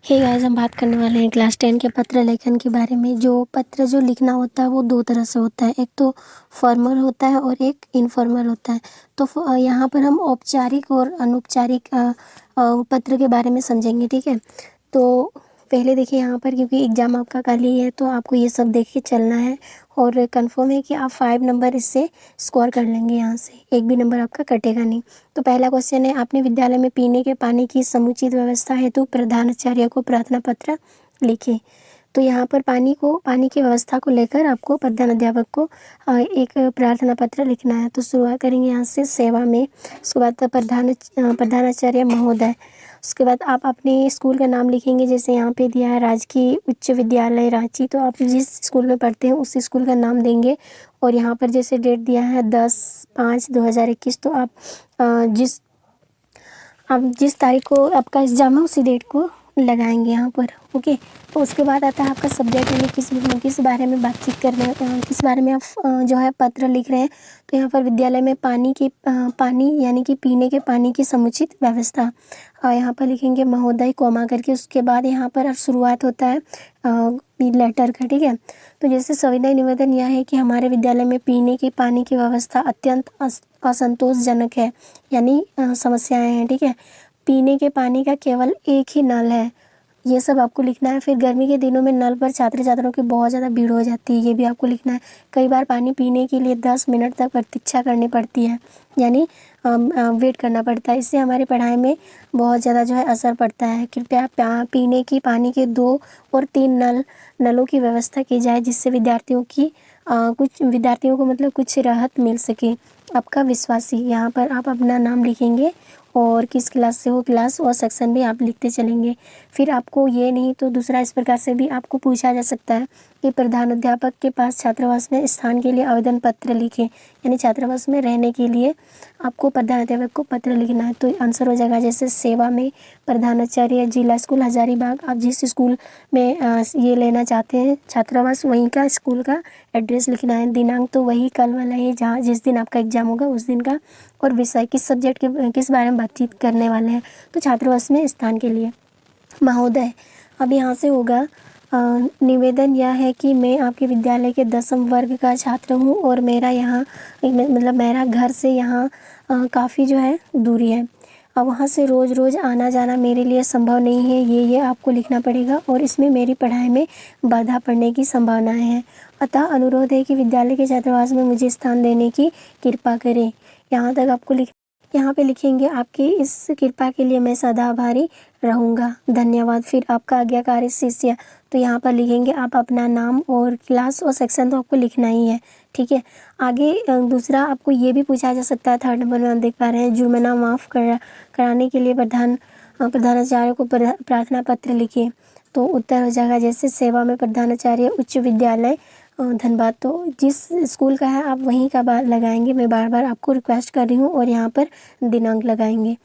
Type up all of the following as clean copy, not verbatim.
Hey guys, हम बात करने वाले हैं क्लास 10 के पत्र लेखन के बारे में। जो पत्र जो लिखना होता है वो दो तरह से होता है, एक तो फॉर्मल होता है और एक इनफॉर्मल होता है। तो यहाँ पर हम औपचारिक और अनौपचारिक पत्र के बारे में समझेंगे, ठीक है। तो पहले देखिए यहाँ पर, क्योंकि एग्ज़ाम आपका कल ही है तो आपको ये सब देख के चलना है और कंफर्म है कि आप 5 नंबर इससे स्कोर कर लेंगे। यहाँ से एक भी नंबर आपका कटेगा नहीं। तो पहला क्वेश्चन है, आपने विद्यालय में पीने के पानी की समुचित व्यवस्था हेतु प्रधानाचार्य को प्रार्थना पत्र लिखे। तो यहाँ पर पानी की व्यवस्था को लेकर आपको प्रधानाध्यापक को एक प्रार्थना पत्र लिखना है। तो शुरुआत करेंगे यहाँ से सेवा में, उसके बाद प्रधानाचार्य महोदय। उसके बाद आप अपने स्कूल का नाम लिखेंगे, जैसे यहाँ पे दिया है राजकीय उच्च विद्यालय रांची, तो आप जिस स्कूल में पढ़ते हैं उस स्कूल का नाम देंगे। और यहाँ पर जैसे डेट दिया है 10/5/2021, तो आप जिस तारीख को आपका एग्ज़ाम है उसी डेट को लगाएंगे यहाँ पर, ओके। तो उसके बाद आता है आपका सब्जेक्ट, यानी किस बारे में बातचीत कर रहे हैं, किस बारे में आप जो है पत्र लिख रहे हैं। तो यहाँ पर विद्यालय में पानी यानी कि पीने के पानी की समुचित व्यवस्था, यहाँ पर लिखेंगे महोदय कोमा करके। उसके बाद यहाँ पर शुरुआत होता है लेटर का, ठीक है। तो जैसे सविनय निवेदन यह है कि हमारे विद्यालय में पीने के पानी की व्यवस्था अत्यंत असंतोषजनक है, यानी समस्याएं हैं, ठीक है। पीने के पानी का केवल एक ही नल है, ये सब आपको लिखना है। फिर गर्मी के दिनों में नल पर छात्र छात्राओं की बहुत ज़्यादा भीड़ हो जाती है, ये भी आपको लिखना है। कई बार पानी पीने के लिए 10 मिनट तक प्रतीक्षा करनी पड़ती है, यानी वेट करना पड़ता है। इससे हमारी पढ़ाई में बहुत ज़्यादा जो है असर पड़ता है। कृपया पीने की पानी के 2 और 3 नलों की व्यवस्था की जाए, जिससे कुछ विद्यार्थियों को मतलब कुछ राहत मिल सके। आपका विश्वासी, यहाँ पर आप अपना नाम लिखेंगे और किस क्लास से हो, क्लास और सेक्शन भी आप लिखते चलेंगे। फिर आपको ये नहीं तो दूसरा इस प्रकार से भी आपको पूछा जा सकता है कि प्रधानाध्यापक के पास छात्रावास में स्थान के लिए आवेदन पत्र लिखें, यानी छात्रावास में रहने के लिए आपको प्रधानाध्यापक को पत्र लिखना है। तो आंसर हो जाएगा जैसे सेवा में प्रधानाचार्य, जिला स्कूल हजारीबाग। आप जिस स्कूल में ये लेना चाहते हैं छात्रावास, वहीं का स्कूल का एड्रेस लिखना है। दिनांक तो वही कल वाला है, जहाँ जिस दिन आपका एग्जाम होगा उस दिन का। और विषय किस सब्जेक्ट के किस बारे में बातचीत करने वाले हैं, तो छात्रावास में स्थान के लिए। महोदय, अब यहाँ से होगा निवेदन यह है कि मैं आपके विद्यालय के 10वीं वर्ग का छात्र हूँ और मेरा घर से यहाँ काफ़ी जो है दूरी है। अब वहाँ से रोज़ आना जाना मेरे लिए संभव नहीं है, ये आपको लिखना पड़ेगा। और इसमें मेरी पढ़ाई में बाधा पड़ने की संभावनाएं हैं, अतः अनुरोध है कि विद्यालय के छात्रावास में मुझे स्थान देने की कृपा करें। यहाँ तक आपको यहाँ पे लिखेंगे आपकी इस कृपा के लिए मैं सदा आभारी रहूँगा, धन्यवाद। फिर आपका आज्ञाकारी शिष्य, तो यहाँ पर लिखेंगे आप अपना नाम और क्लास और सेक्शन तो आपको लिखना ही है, ठीक है। आगे दूसरा आपको ये भी पूछा जा सकता है, 3rd नंबर में हम देख पा रहे हैं, जुर्माना माफ़ कराने के लिए प्रधानाचार्य को प्रार्थना पत्र लिखिए। तो उत्तर हो जाएगा जैसे सेवा में प्रधानाचार्य उच्च विद्यालय धनबाद। तो जिस स्कूल का है आप वहीं का बार लगाएंगे, मैं बार आपको रिक्वेस्ट कर रही हूँ। और यहाँ पर दिनांक लगाएंगे।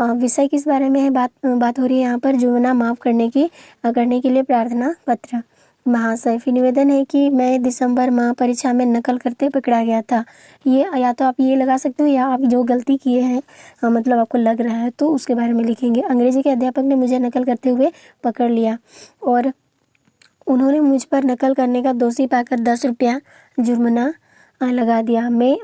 विषय किस बारे में है, बात हो रही है यहाँ पर जुर्माना माफ़ करने के लिए प्रार्थना पत्र। महाशय, फिर निवेदन है कि मैं दिसंबर माह परीक्षा में नकल करते पकड़ा गया था। ये या तो आप ये लगा सकते हो, या आप जो गलती किए हैं मतलब आपको लग रहा है तो उसके बारे में लिखेंगे। अंग्रेजी के अध्यापक ने मुझे नकल करते हुए पकड़ लिया और उन्होंने मुझ पर नकल करने का दोषी पाकर 10 रुपया जुर्माना लगा दिया। मैं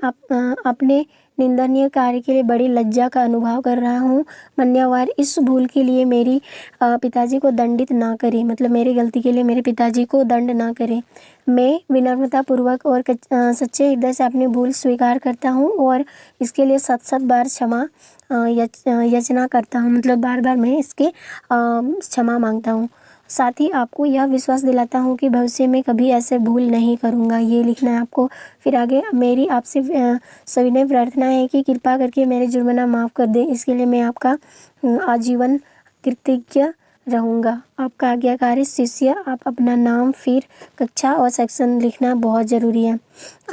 अपने निंदनीय कार्य के लिए बड़ी लज्जा का अनुभव कर रहा हूँ। मान्यवर इस भूल के लिए मेरी पिताजी को दंडित ना करें, मतलब मेरी गलती के लिए मेरे पिताजी को दंड ना करें। मैं विनम्रतापूर्वक और सच्चे हृदय से अपनी भूल स्वीकार करता हूँ और इसके लिए 7 बार क्षमा याचना करता हूँ, मतलब बार मैं इसके क्षमा मांगता हूँ। साथ ही आपको यह विश्वास दिलाता हूँ कि भविष्य में कभी ऐसे भूल नहीं करूँगा, ये लिखना है आपको। फिर आगे मेरी आपसे सविनय प्रार्थना है कि कृपा करके मेरे जुर्माना माफ़ कर दें, इसके लिए मैं आपका आजीवन कृतज्ञ रहूँगा। आपका आज्ञाकारी शिष्य। आप अपना नाम, फिर कक्षा और सेक्शन लिखना बहुत ज़रूरी है।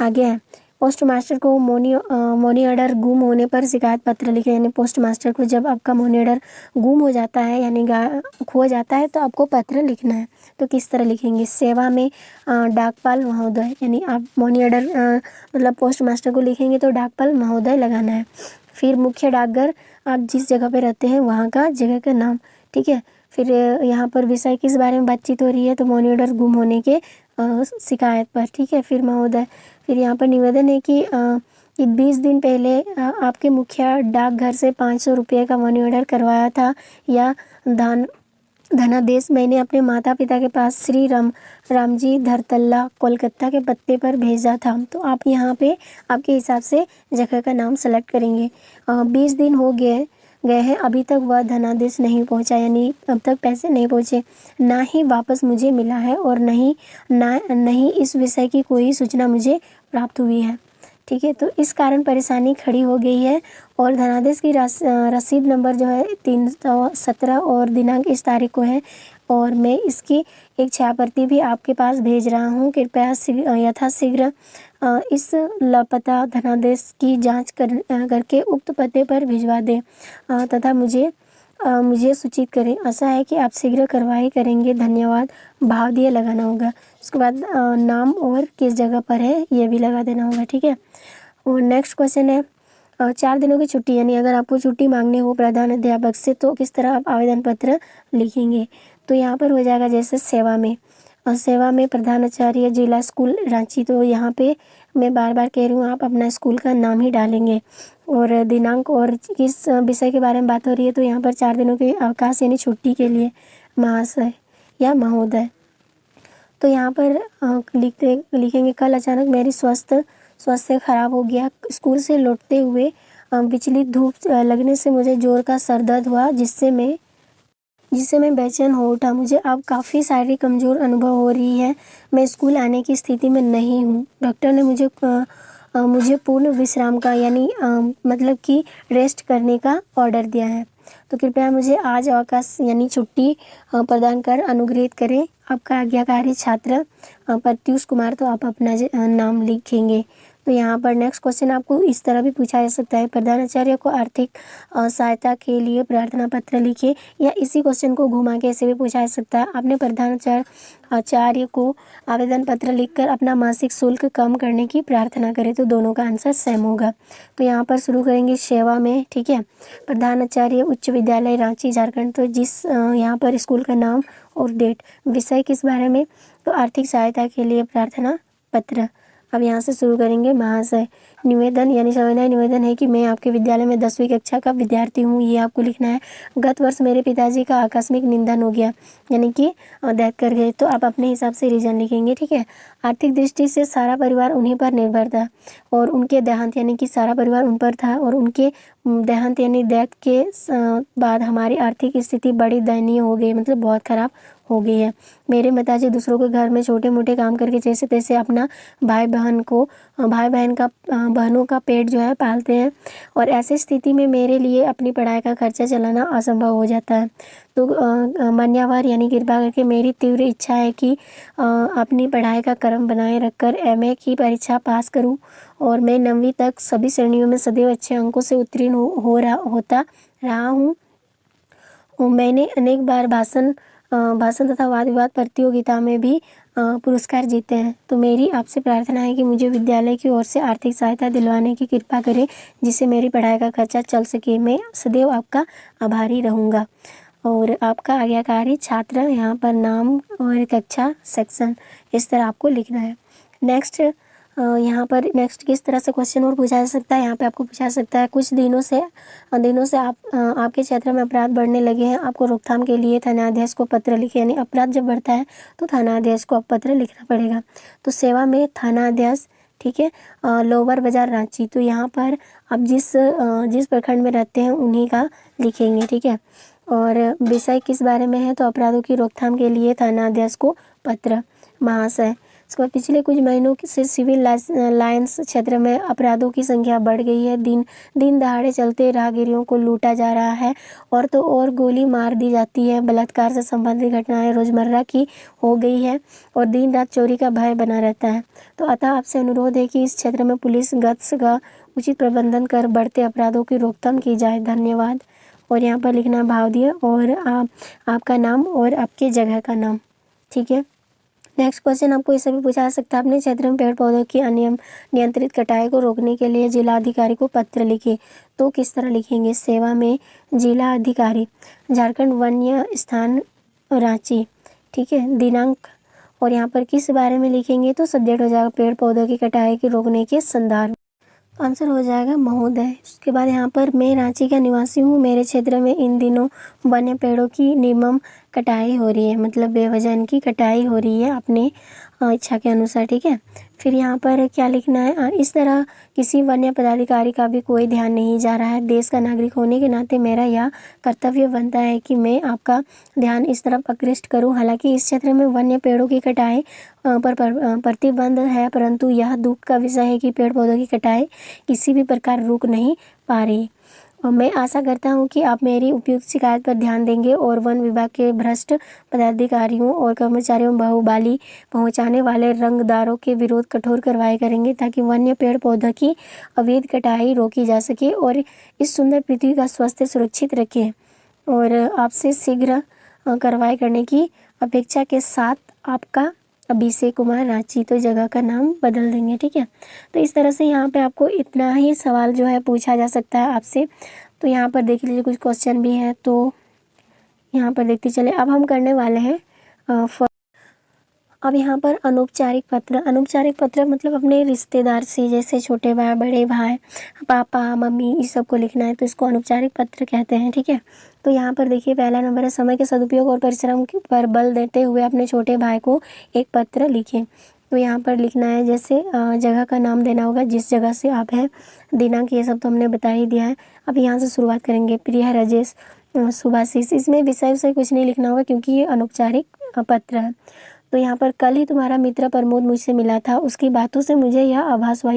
आगे है पोस्ट मास्टर को मनी ऑर्डर गुम होने पर शिकायत पत्र लिखें, यानी पोस्ट मास्टर को जब आपका मनी ऑर्डर गुम हो जाता है यानी खो जाता है तो आपको पत्र लिखना है। तो किस तरह लिखेंगे, सेवा में डाकपाल महोदय, यानी आप मनी ऑर्डर मतलब पोस्ट मास्टर को लिखेंगे तो डाकपाल महोदय लगाना है। फिर मुख्य डाकघर, आप जिस जगह पे रहते हैं वहाँ का जगह का नाम, ठीक है। फिर यहाँ पर विषय किस बारे में बातचीत हो रही है, तो मनी ऑर्डर गुम होने के शिकायत पर, ठीक है। फिर महोदय, फिर यहाँ पर निवेदन है कि 20 दिन पहले आपके मुखिया डाकघर से 500 रुपये का मनी ऑर्डर करवाया था या धनादेश मैंने अपने माता पिता के पास श्री रामजी धरतल्ला कोलकाता के पत्ते पर भेजा था। तो आप यहाँ पे आपके हिसाब से जगह का नाम सेलेक्ट करेंगे। 20 दिन हो गए हैं, अभी तक वह धनादेश नहीं पहुँचा, यानी अब तक पैसे नहीं पहुँचे, ना ही वापस मुझे मिला है और नहीं इस विषय की कोई सूचना मुझे प्राप्त हुई है, ठीक है। तो इस कारण परेशानी खड़ी हो गई है और धनादेश की रसीद नंबर जो है 317 और दिनांक इस तारीख को है और मैं इसकी एक छायाप्रति भी आपके पास भेज रहा हूँ। कृपया यथाशीघ्र इस लापता धनादेश की जांच करके उक्त पते पर भिजवा दें तथा मुझे सूचित करें। आशा है कि आप शीघ्र कार्रवाई करेंगे, धन्यवाद। भाव दिए लगाना होगा। उसके बाद नाम और किस जगह पर है ये भी लगा देना होगा, ठीक है। और नेक्स्ट क्वेश्चन है 4 दिनों की छुट्टी, यानी अगर आपको छुट्टी मांगनी हो प्रधान अध्यापक से तो किस तरह आप आवेदन पत्र लिखेंगे। तो यहाँ पर हो जाएगा जैसे सेवा में प्रधानाचार्य जिला स्कूल रांची। तो यहाँ पे मैं बार बार कह रही हूँ, आप अपना स्कूल का नाम ही डालेंगे और दिनांक और किस विषय के बारे में बात हो रही है। तो यहाँ पर 4 दिनों के अवकाश यानी छुट्टी के लिए महाशय या महोदय। तो यहाँ पर लिखेंगे कल अचानक मेरी स्वास्थ्य खराब हो गया। स्कूल से लौटते हुए विचलित धूप लगने से मुझे जोर का सर दर्द हुआ जिससे मैं बेचैन हो उठा। मुझे अब काफ़ी सारी कमज़ोर अनुभव हो रही है। मैं स्कूल आने की स्थिति में नहीं हूँ। डॉक्टर ने मुझे पूर्ण विश्राम का यानी मतलब कि रेस्ट करने का ऑर्डर दिया है। तो कृपया मुझे आज अवकाश यानी छुट्टी प्रदान कर अनुग्रहित करें। आपका आज्ञाकारी छात्र प्रत्युष कुमार। तो आप अपना नाम लिखेंगे। तो यहाँ पर नेक्स्ट क्वेश्चन आपको इस तरह भी पूछा जा सकता है, प्रधानाचार्य को आर्थिक सहायता के लिए प्रार्थना पत्र लिखिए, या इसी क्वेश्चन को घुमा के ऐसे भी पूछा जा सकता है, आपने प्रधानाचार्य को आवेदन पत्र लिखकर अपना मासिक शुल्क कम करने की प्रार्थना करें। तो दोनों का आंसर सेम होगा। तो यहाँ पर शुरू करेंगे सेवा में, ठीक है। प्रधानाचार्य उच्च विद्यालय रांची झारखंड। तो यहाँ पर स्कूल का नाम और डेट, विषय किस बारे में, तो आर्थिक सहायता के लिए प्रार्थना पत्र। अब यहाँ से शुरू करेंगे महाशय। निवेदन यानी सविनय निवेदन है कि मैं आपके विद्यालय में 10वीं कक्षा का विद्यार्थी हूँ, ये आपको लिखना है। गत वर्ष मेरे पिताजी का आकस्मिक निधन हो गया, यानी कि डेथ कर गए। तो आप अपने हिसाब से रीजन लिखेंगे, ठीक है। आर्थिक दृष्टि से सारा परिवार उन्हीं पर निर्भर था और उनके देहांत यानी कि सारा परिवार उन पर था और उनके देहांत यानी डेथ के बाद हमारी आर्थिक स्थिति बड़ी दयनीय हो गई, मतलब बहुत ख़राब हो गई है। मेरे पिताजी दूसरों के घर में छोटे मोटे काम करके जैसे तैसे अपना बहनों का पेट जो है पालते हैं और ऐसी स्थिति में मेरे लिए अपनी पढ़ाई का खर्चा चलाना असंभव हो जाता है। तो मान्यवर यानी कृपा करके मेरी तीव्र इच्छा है कि अपनी पढ़ाई का क्रम बनाए रखकर एमए की परीक्षा पास करूं और मैं 9वीं तक सभी श्रेणियों में सदैव अच्छे अंकों से उत्तीर्ण होता रहा हूँ। मैंने अनेक बार भाषण तथा वाद विवाद प्रतियोगिता में भी पुरस्कार जीते हैं। तो मेरी आपसे प्रार्थना है कि मुझे विद्यालय की ओर से आर्थिक सहायता दिलवाने की कृपा करें जिससे मेरी पढ़ाई का खर्चा चल सके। मैं सदैव आपका आभारी रहूँगा। और आपका आज्ञाकारी छात्र, यहाँ पर नाम और कक्षा सेक्शन इस तरह आपको लिखना है। नेक्स्ट यहाँ पर किस तरह से क्वेश्चन और पूछा जा सकता है, यहाँ पे आपको पूछा जा सकता है कुछ दिनों से आपके क्षेत्र में अपराध बढ़ने लगे हैं, आपको रोकथाम के लिए थानाध्यक्ष को पत्र लिखे, यानी अपराध जब बढ़ता है तो थानाध्यक्ष को पत्र लिखना पड़ेगा। तो सेवा में थानाध्यक्ष, ठीक है, लोअर बाजार रांची। तो यहाँ पर आप जिस प्रखंड में रहते हैं उन्हीं का लिखेंगे, ठीक है। और विषय किस बारे में है, तो अपराधों की रोकथाम के लिए थानाध्यक्ष को पत्र महाशय। इसके बाद पिछले कुछ महीनों से सिविल लाइंस क्षेत्र में अपराधों की संख्या बढ़ गई है। दिन दहाड़े चलते राहगीरों को लूटा जा रहा है और तो और गोली मार दी जाती है। बलात्कार से संबंधित घटनाएं रोजमर्रा की हो गई है और दिन रात चोरी का भय बना रहता है। तो अतः आपसे अनुरोध है कि इस क्षेत्र में पुलिस गश्त का उचित प्रबंधन कर बढ़ते अपराधों की रोकथाम की जाए, धन्यवाद। और यहाँ पर लिखना भाव दिए और आपका नाम और आपके जगह का नाम, ठीक है। नेक्स्ट क्वेश्चन आपको इससे भी पूछा जा सकता है, अपने क्षेत्र में पेड़ पौधों की नियंत्रित कटाई को रोकने के लिए जिला अधिकारी को पत्र लिखे। तो किस तरह लिखेंगे? सेवा में जिला अधिकारी, झारखंड वन्य स्थान रांची, ठीक है, दिनांक, और यहाँ पर किस बारे में लिखेंगे? तो सब्जेक्ट हो जाएगा पेड़ पौधों की कटाई की रोकने के संदर्भ। आंसर हो जाएगा महोदय। उसके बाद यहाँ पर मैं रांची का निवासी हूँ, मेरे क्षेत्र में इन दिनों वन्य पेड़ों की निर्मम कटाई हो रही है, मतलब बेवजह इनकी कटाई हो रही है अपने इच्छा के अनुसार, ठीक है। फिर यहाँ पर क्या लिखना है? इस तरह किसी वन्य पदाधिकारी का भी कोई ध्यान नहीं जा रहा है। देश का नागरिक होने के नाते मेरा यह कर्तव्य बनता है कि मैं आपका ध्यान इस तरफ आकृष्ट करूं। हालांकि इस क्षेत्र में वन्य पेड़ों की कटाई पर प्रतिबंध है, परंतु यह दुख का विषय है कि पेड़ पौधों की कटाई किसी भी प्रकार रुक नहीं पा रही। और मैं आशा करता हूं कि आप मेरी उपयुक्त शिकायत पर ध्यान देंगे और वन विभाग के भ्रष्ट पदाधिकारियों और कर्मचारियों बाहुबली पहुंचाने वाले रंगदारों के विरोध कठोर कार्रवाई करेंगे, ताकि वन्य पेड़ पौधों की अवैध कटाई रोकी जा सके और इस सुंदर पृथ्वी का स्वास्थ्य सुरक्षित रखें। और आपसे शीघ्र कार्रवाई करने की अपेक्षा के साथ, आपका अभिषेक कुमार, रांची। तो जगह का नाम बदल देंगे, ठीक है। तो इस तरह से यहाँ पे आपको इतना ही सवाल जो है पूछा जा सकता है आपसे। तो यहाँ पर देख लीजिए कुछ क्वेश्चन भी है, तो यहाँ पर देखते चले। अब हम करने वाले हैं अब यहाँ पर अनौपचारिक पत्र। अनौपचारिक पत्र मतलब अपने रिश्तेदार से, जैसे छोटे भाई, बड़े भाई, पापा, मम्मी, इस सब को लिखना है, तो इसको अनौपचारिक पत्र कहते हैं, ठीक है। तो यहाँ पर देखिए पहला नंबर है, समय के सदुपयोग और परिश्रम पर बल देते हुए अपने छोटे भाई को एक पत्र लिखें। तो यहाँ पर लिखना है, जैसे जगह का नाम देना होगा, जिस जगह से आप हैं, दिनांक, ये सब तो हमने बता ही दिया है। अब यहाँ से शुरुआत करेंगे। प्रिय राजेश, सुभाषिस। इसमें विषय कुछ नहीं लिखना होगा क्योंकि ये अनौपचारिक पत्र है। तो यहाँ पर कल ही तुम्हारा मित्र प्रमोद मुझसे मिला था, उसकी बातों से मुझे यह आभास हुआ,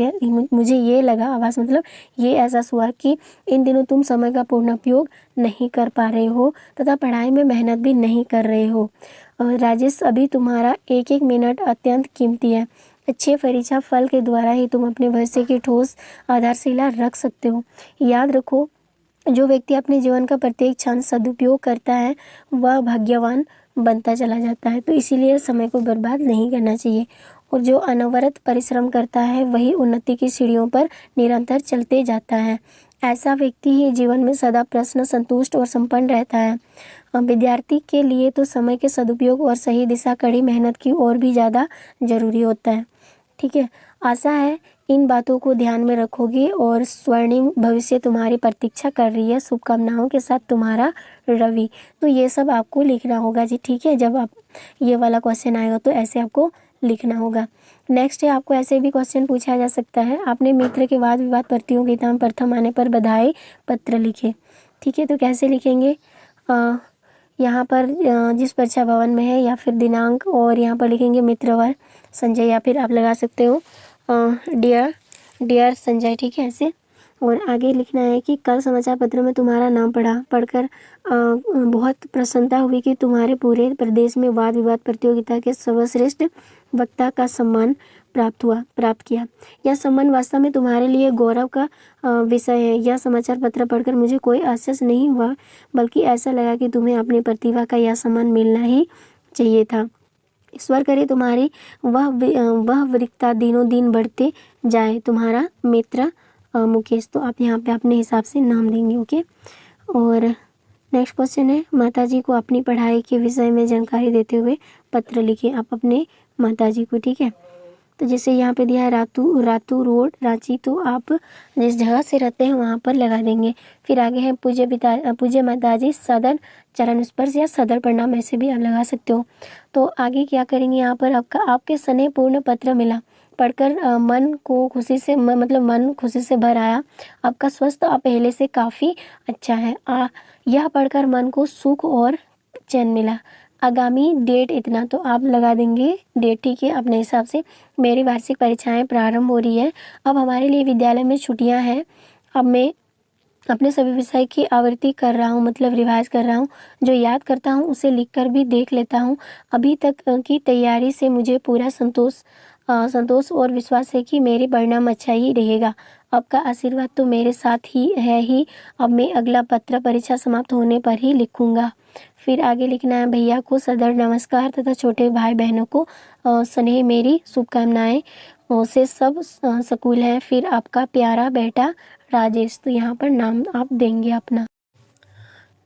मुझे ये लगा, आभास मतलब ये एहसास हुआ कि इन दिनों तुम समय का पूर्ण उपयोग नहीं कर पा रहे हो तथा पढ़ाई में मेहनत भी नहीं कर रहे हो। राजेश, अभी तुम्हारा एक एक मिनट अत्यंत कीमती है। अच्छे परीक्षा फल के द्वारा ही तुम अपने भविष्य की ठोस आधारशिला रख सकते हो। याद रखो, जो व्यक्ति अपने जीवन का प्रत्येक क्षण सदुपयोग करता है वह भाग्यवान बनता चला जाता है। तो इसीलिए समय को बर्बाद नहीं करना चाहिए, और जो अनवरत परिश्रम करता है वही उन्नति की सीढ़ियों पर निरंतर चलते जाता है। ऐसा व्यक्ति ही जीवन में सदा प्रसन्न, संतुष्ट और संपन्न रहता है। विद्यार्थी के लिए तो समय के सदुपयोग और सही दिशा, कड़ी मेहनत की और भी ज़्यादा जरूरी होता है, ठीक है। आशा है इन बातों को ध्यान में रखोगे और स्वर्णिम भविष्य तुम्हारी प्रतीक्षा कर रही है। शुभकामनाओं के साथ, तुम्हारा रवि। तो ये सब आपको लिखना होगा जी, ठीक है। जब आप ये वाला क्वेश्चन आएगा तो ऐसे आपको लिखना होगा। नेक्स्ट है, आपको ऐसे भी क्वेश्चन पूछा जा सकता है, आपने मित्र के वाद विवाद प्रतियोगिता में प्रथम आने पर बधाई पत्र लिखे, ठीक है। तो कैसे लिखेंगे? यहाँ पर जिस परीक्षा भवन में है, या फिर दिनांक, और यहाँ पर लिखेंगे मित्रवर संजय, या फिर आप लगा सकते हो डियर संजय, ठीक है, ऐसे। और आगे लिखना है कि कल समाचार पत्र में तुम्हारा नाम पढ़कर बहुत प्रसन्नता हुई कि तुम्हारे पूरे प्रदेश में वाद विवाद प्रतियोगिता के सर्वश्रेष्ठ वक्ता का सम्मान प्राप्त किया। यह सम्मान वास्तव में तुम्हारे लिए गौरव का विषय है। यह समाचार पत्र पढ़कर मुझे कोई आश्चर्य नहीं हुआ, बल्कि ऐसा लगा कि तुम्हें अपनी प्रतिभा का यह सम्मान मिलना ही चाहिए था। ईश्वर करे तुम्हारी वह वरीयता दिनों दिन बढ़ते जाए। तुम्हारा मित्र मुकेश। तो आप यहाँ पे अपने हिसाब से नाम देंगे, ओके। और नेक्स्ट क्वेश्चन है, माताजी को अपनी पढ़ाई के विषय में जानकारी देते हुए पत्र लिखें। आप अपने माताजी को, ठीक है। तो जैसे यहाँ पे दिया है रातू रोड रांची, तो आप जिस जगह से रहते हैं वहाँ पर लगा देंगे। फिर आगे है पूज्य माताजी सदर चरण स्पर्श या सदर प्रणाम, ऐसे भी आप लगा सकते हो। तो आगे क्या करेंगे, यहाँ पर आपके स्नेह पूर्ण पत्र मिला, पढ़कर मन खुशी से भर आया। आपका स्वास्थ्य पहले से काफ़ी अच्छा है। यह पढ़कर मन को सुख और चैन मिला। आगामी डेट इतना, तो आप लगा देंगे डेट, ठीक है, अपने हिसाब से। मेरी वार्षिक परीक्षाएं प्रारंभ हो रही है, अब हमारे लिए विद्यालय में छुट्टियां हैं। अब मैं अपने सभी विषय की आवृत्ति कर रहा हूँ, मतलब रिवाइज कर रहा हूँ। जो याद करता हूँ उसे लिखकर भी देख लेता हूँ। अभी तक की तैयारी से मुझे पूरा संतोष और विश्वास है कि मेरे परिणाम अच्छा ही रहेगा। आपका आशीर्वाद तो मेरे साथ ही है ही। अब मैं अगला पत्र परीक्षा समाप्त होने पर ही लिखूंगा। फिर आगे लिखना है, भैया को सदर नमस्कार तथा छोटे भाई बहनों को स्नेह मेरी शुभकामनाएं से सब स्कूल है। फिर आपका प्यारा बेटा राजेश। तो यहाँ पर नाम आप देंगे अपना।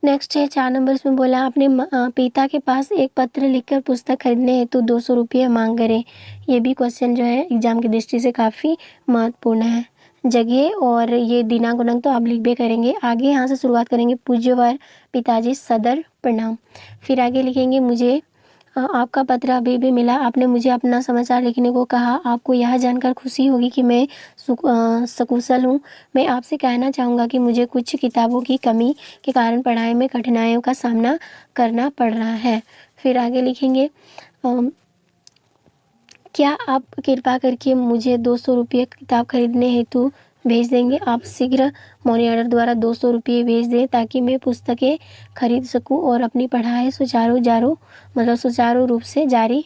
नेक्स्ट है 4 नंबर इसमें बोला, अपने पिता के पास एक पत्र लिखकर पुस्तक खरीदने हेतु 200 रुपये मांग करें। ये भी क्वेश्चन जो है एग्जाम की दृष्टि से काफ़ी महत्वपूर्ण है। जगह और ये दिनांक उनांक तो आप लिख भी करेंगे। आगे यहाँ से शुरुआत करेंगे, पूज्यवर पिताजी सदर प्रणाम। फिर आगे लिखेंगे, मुझे आपका पत्र अभी भी मिला। आपने मुझे अपना समाचार लिखने को कहा। आपको यह जानकर खुशी होगी कि मैं सकुशल हूँ। मैं आपसे कहना चाहूँगा कि मुझे कुछ किताबों की कमी के कारण पढ़ाई में कठिनाइयों का सामना करना पड़ रहा है। फिर आगे लिखेंगे, क्या आप कृपा करके मुझे 200 रुपये किताब खरीदने हेतु भेज देंगे। आप शीघ्र मनी ऑर्डर द्वारा 200 रुपये भेज दें ताकि मैं पुस्तकें खरीद सकूं और अपनी पढ़ाई सुचारू रूप से जारी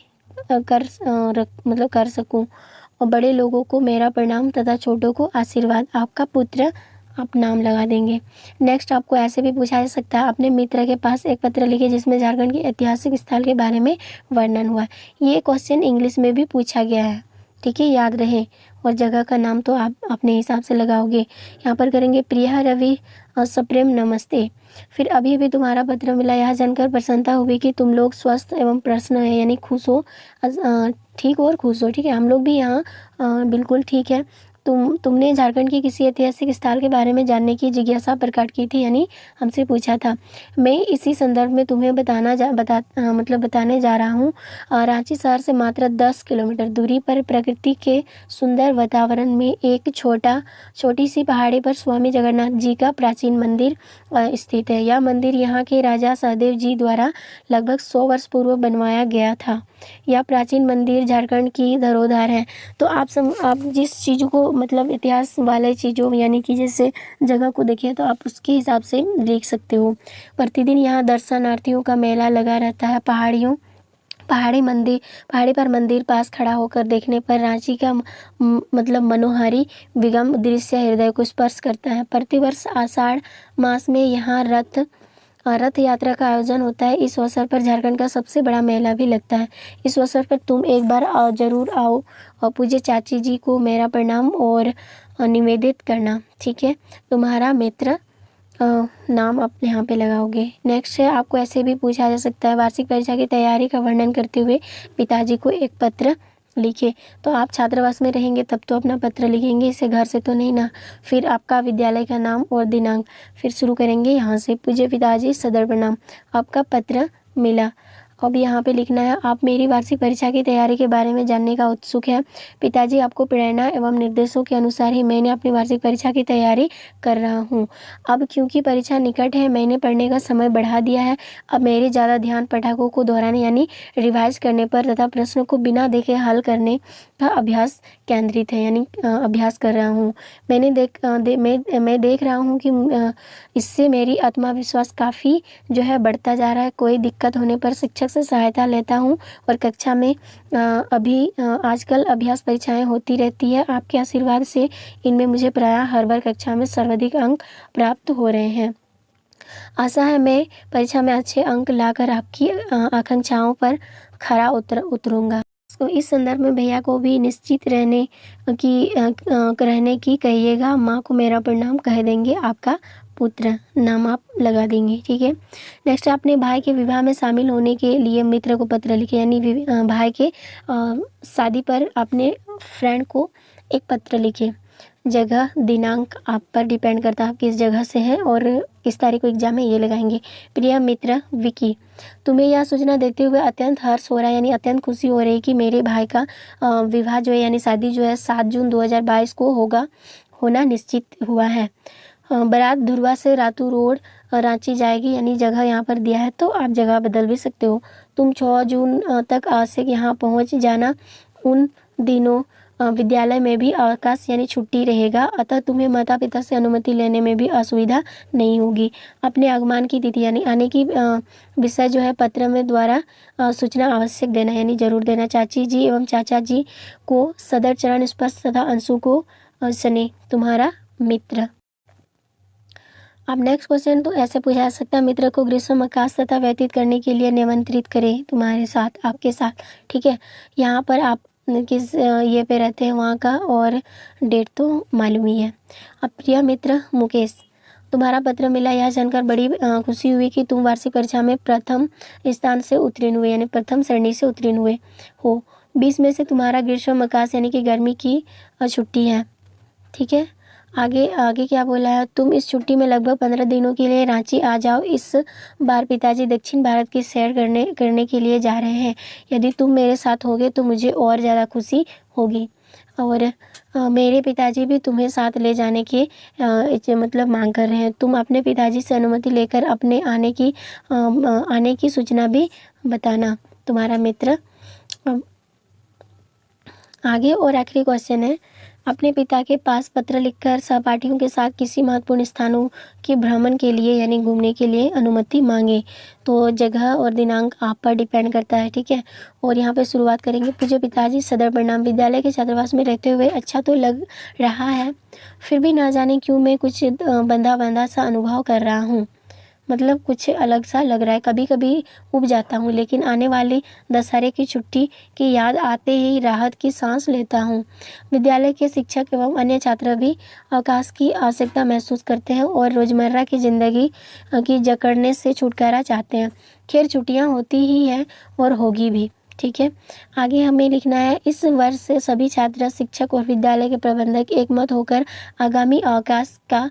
कर सकूं। और बड़े लोगों को मेरा प्रणाम तथा छोटों को आशीर्वाद। आपका पुत्र, आप नाम लगा देंगे। नेक्स्ट आपको ऐसे भी पूछा जा सकता है, अपने मित्र के पास एक पत्र लिखे जिसमें झारखंड के ऐतिहासिक स्थल के बारे में वर्णन हुआ है। ये क्वेश्चन इंग्लिश में भी पूछा गया है, ठीक है, याद रहे। और जगह का नाम तो आप अपने हिसाब से लगाओगे। यहाँ पर करेंगे, प्रिया रवि सप्रेम नमस्ते। फिर अभी अभी तुम्हारा पत्र मिला, यह जानकर प्रसन्नता हुई कि तुम लोग स्वस्थ एवं प्रसन्न है, यानी खुश हो, ठीक और खुश हो। ठीक है, हम लोग भी यहाँ बिल्कुल ठीक है। तुमने झारखंड के किसी ऐतिहासिक स्थल के बारे में जानने की जिज्ञासा प्रकट की थी, यानी हमसे पूछा था। मैं इसी संदर्भ में तुम्हें बताने जा रहा हूँ। रांची शहर से मात्र 10 किलोमीटर दूरी पर प्रकृति के सुंदर वातावरण में एक छोटी सी पहाड़ी पर स्वामी जगन्नाथ जी का प्राचीन मंदिर स्थित है। यह मंदिर यहाँ के राजा सहदेव जी द्वारा लगभग 100 वर्ष पूर्व बनवाया गया था। यह प्राचीन मंदिर झारखंड की धरोहर है। तो आप जिस चीज़ों को इतिहास वाले चीज़ों यानी कि जैसे जगह को देखिए तो आप उसके हिसाब से लिख सकते हो। प्रतिदिन यहाँ दर्शनार्थियों का मेला लगा रहता है। पहाड़ी पर मंदिर पास खड़ा होकर देखने पर रांची का मनोहारी विगम दृश्य हृदय को स्पर्श करता है। प्रतिवर्ष आषाढ़ मास में यहाँ रथ यात्रा का आयोजन होता है। इस अवसर पर झारखंड का सबसे बड़ा मेला भी लगता है। इस अवसर पर तुम एक बार जरूर आओ और पूज्य चाची जी को मेरा प्रणाम और निवेदित करना। ठीक है, तुम्हारा मित्र नाम आप यहाँ पे लगाओगे। नेक्स्ट है, आपको ऐसे भी पूछा जा सकता है, वार्षिक परीक्षा की तैयारी का वर्णन करते हुए पिताजी को एक पत्र लिखे। तो आप छात्रावास में रहेंगे तब तो अपना पत्र लिखेंगे, इसे घर से तो नहीं ना। फिर आपका विद्यालय का नाम और दिनांक। फिर शुरू करेंगे यहाँ से, पूज्य पिताजी सदर प्रणाम, आपका पत्र मिला। अब यहाँ पे लिखना है, आप मेरी वार्षिक परीक्षा की तैयारी के बारे में जानने का उत्सुक है। पिताजी, आपको प्रेरणा एवं निर्देशों के अनुसार ही मैंने अपनी वार्षिक परीक्षा की तैयारी कर रहा हूँ। अब क्योंकि परीक्षा निकट है, मैंने पढ़ने का समय बढ़ा दिया है। अब मेरे ज़्यादा ध्यान पटाखों को दोहराने यानी रिवाइज करने पर तथा प्रश्नों को बिना देखे हल करने का अभ्यास केंद्रित है, यानी अभ्यास कर रहा हूँ। मैं देख रहा हूँ कि इससे मेरी आत्मविश्वास काफ़ी जो है बढ़ता जा रहा है। कोई दिक्कत होने पर शिक्षक से सहायता लेता हूँ और कक्षा में आजकल अभ्यास परीक्षाएं होती रहती है। आपके आशीर्वाद से इनमें मुझे प्रायः हर बार कक्षा में सर्वाधिक अंक प्राप्त हो रहे हैं। आशा है मैं परीक्षा में अच्छे अंक लाकर आपकी आकांक्षाओं पर खरा उतरूंगा। तो इस संदर्भ में भैया को भी निश्चित रहने की कहिएगा। माँ को मेरा प्रणाम कह देंगे। आपका पुत्र, नाम आप लगा देंगे। ठीक है, नेक्स्ट अपने भाई के विवाह में शामिल होने के लिए मित्र को पत्र लिखे, यानी भाई के शादी पर अपने फ्रेंड को एक पत्र लिखे। जगह दिनांक आप पर डिपेंड करता है आप किस जगह से हैं और किस तारीख को एग्जाम है, ये लगाएंगे। प्रिय मित्र विकी, तुम्हें यह सूचना देते हुए अत्यंत हर्ष हो रहा है, यानी अत्यंत खुशी हो रही है कि मेरे भाई का विवाह जो है यानी शादी जो है 7 जून 2022 को होना निश्चित हुआ है। बारात धुरवा से रातू रोड रांची जाएगी, यानी जगह यहाँ पर दिया है तो आप जगह बदल भी सकते हो। तुम 6 जून तक आवश्यक यहाँ पहुँच जाना। उन दिनों विद्यालय में भी अवकाश यानी छुट्टी रहेगा, अतः तुम्हें माता पिता से अनुमति लेने में भी असुविधा नहीं होगी। अपने आगमन की तिथि यानी आने की विषय जो है पत्र में द्वारा सूचना आवश्यक देना, यानी जरूर देना। चाची जी एवं चाचा जी को सदर चरण स्पर्श तथा अंशु को शनि तुम्हारा मित्र। अब नेक्स्ट क्वेश्चन तो ऐसे पूछा जा सकता है, मित्र को ग्रीष्मावकाश तथा व्यतीत करने के लिए निमंत्रित करें तुम्हारे साथ, आपके साथ। ठीक है, यहाँ पर आप किस ये पे रहते हैं वहाँ का, और डेट तो मालूम ही है। अब प्रिय मित्र मुकेश, तुम्हारा पत्र मिला, यह जानकर बड़ी खुशी हुई कि तुम वार्षिक परीक्षा में प्रथम स्थान से उत्तीर्ण हुए, यानी प्रथम श्रेणी से उत्तीर्ण हुए हो। 20 में से तुम्हारा ग्रीष्मावकाश यानी कि गर्मी की छुट्टी है। ठीक है, आगे आगे क्या बोला है, तुम इस छुट्टी में लगभग 15 दिनों के लिए रांची आ जाओ। इस बार पिताजी दक्षिण भारत की सैर करने के लिए जा रहे हैं। यदि तुम मेरे साथ होगे तो मुझे और ज़्यादा खुशी होगी, और मेरे पिताजी भी तुम्हें साथ ले जाने की मतलब मांग कर रहे हैं। तुम अपने पिताजी से अनुमति लेकर अपने आने की सूचना भी बताना। तुम्हारा मित्र। आगे और आखिरी क्वेश्चन है, अपने पिता के पास पत्र लिखकर सहपाठियों के साथ किसी महत्वपूर्ण स्थानों के भ्रमण के लिए यानी घूमने के लिए अनुमति मांगे। तो जगह और दिनांक आप पर डिपेंड करता है। ठीक है, और यहाँ पे शुरुआत करेंगे। पूज्य पिताजी, सदर प्रणाम। विद्यालय के छात्रावास में रहते हुए अच्छा तो लग रहा है, फिर भी ना जाने क्यों मैं कुछ बंधा बंधा सा अनुभव कर रहा हूँ। मतलब कुछ अलग सा लग रहा है, कभी कभी उब जाता हूँ, लेकिन आने वाली दशहरे की छुट्टी की याद आते ही राहत की सांस लेता हूँ। विद्यालय के शिक्षक एवं अन्य छात्र भी अवकाश की आवश्यकता महसूस करते हैं और रोजमर्रा की जिंदगी की जकड़ने से छुटकारा चाहते हैं। खैर, छुट्टियाँ होती ही हैं और होगी भी। ठीक है, आगे हमें लिखना है, इस वर्ष से सभी छात्र, शिक्षक और विद्यालय के प्रबंधक एकमत होकर आगामी अवकाश का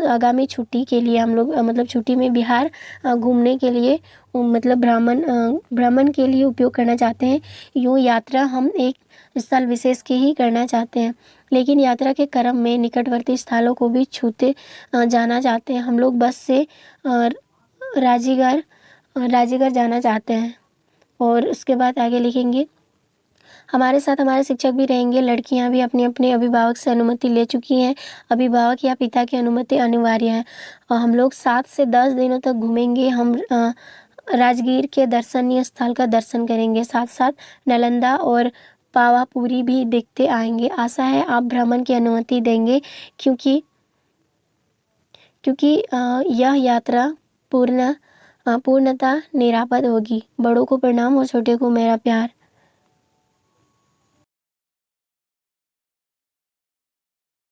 आगामी छुट्टी के लिए हम लोग मतलब छुट्टी में बिहार घूमने के लिए मतलब भ्रमण के लिए उपयोग करना चाहते हैं। यूँ यात्रा हम एक स्थल विशेष की ही करना चाहते हैं, लेकिन यात्रा के क्रम में निकटवर्ती स्थलों को भी छूते जाना चाहते हैं। हम लोग बस से राजीगढ़ जाना चाहते हैं। और उसके बाद आगे लिखेंगे, हमारे साथ हमारे शिक्षक भी रहेंगे। लड़कियां भी अपने अपने अभिभावक से अनुमति ले चुकी हैं। अभिभावक या पिता की अनुमति अनिवार्य है। हम लोग 7 से 10 दिनों तक घूमेंगे। हम राजगीर के दर्शनीय स्थल का दर्शन करेंगे, साथ साथ नालंदा और पावापुरी भी देखते आएंगे। आशा है आप भ्रमण की अनुमति देंगे, क्योंकि यह यात्रा पूर्णतः निरापद होगी। बड़ों को प्रणाम और छोटे को मेरा प्यार।